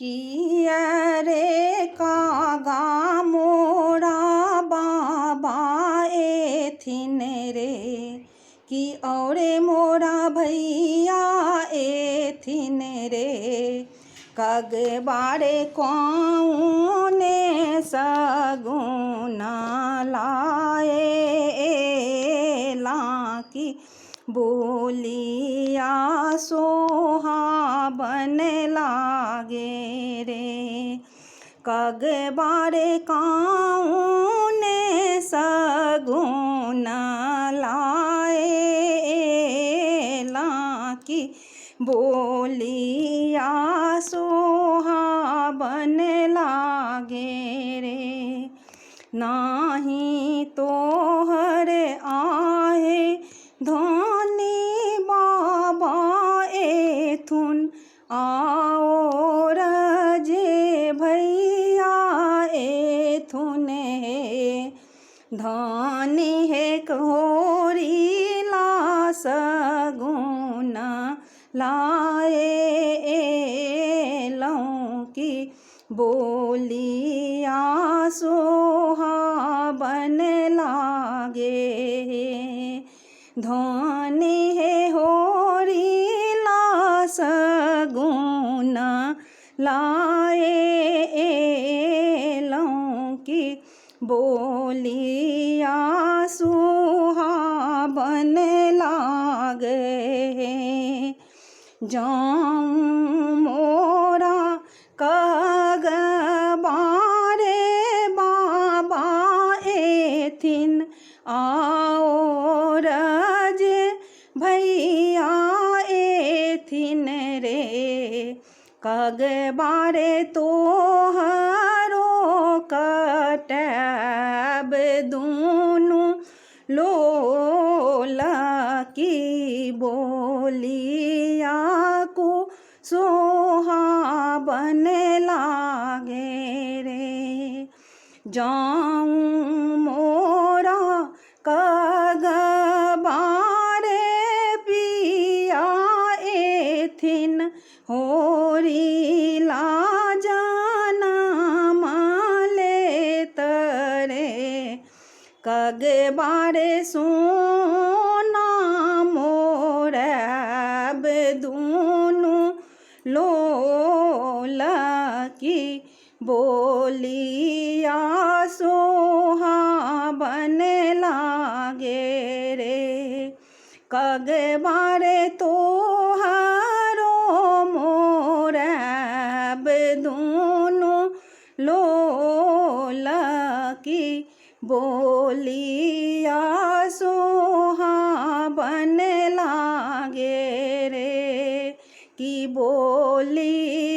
किया रे कागा मोरा बाबा एथिन रे, कि औरे मोरा भैया एथिन रे। कग बारे कौने सगुना लाए लाकी, बोलिया सोहाबन लागे रे। कग बारे कौने सगुना लाए लाकी, बोलिया सोहाबन लागे रे। नाही तोहर आहे धनी बाबा एथुन, और जे भैया एथुन हे। धनी है कोरी ला सगुना लाए लौकी, बोलिया सोहाबन लागे। धनी है होरी ला सगुना लाए लौकी, बोलिया सोहाबन लागे। जाऊं मोरा कग बारे बाबा एथिन, और जे भैया एथिन रे। कग बारे तोहरो कटब दूनु लोला की, बोलिया को सोहाबन लागे रे। जाऊं मोरा कग बारे पिया एथिन, होरी ला जाना माले तरे। कग बारे सोना मोरब दूनु लोला की, बोलिया सोहाबन लागे रे। कग बारे तोहरो मोरब दूनु लोला की, बोलिया सोहाबन लागे रे। कि बोली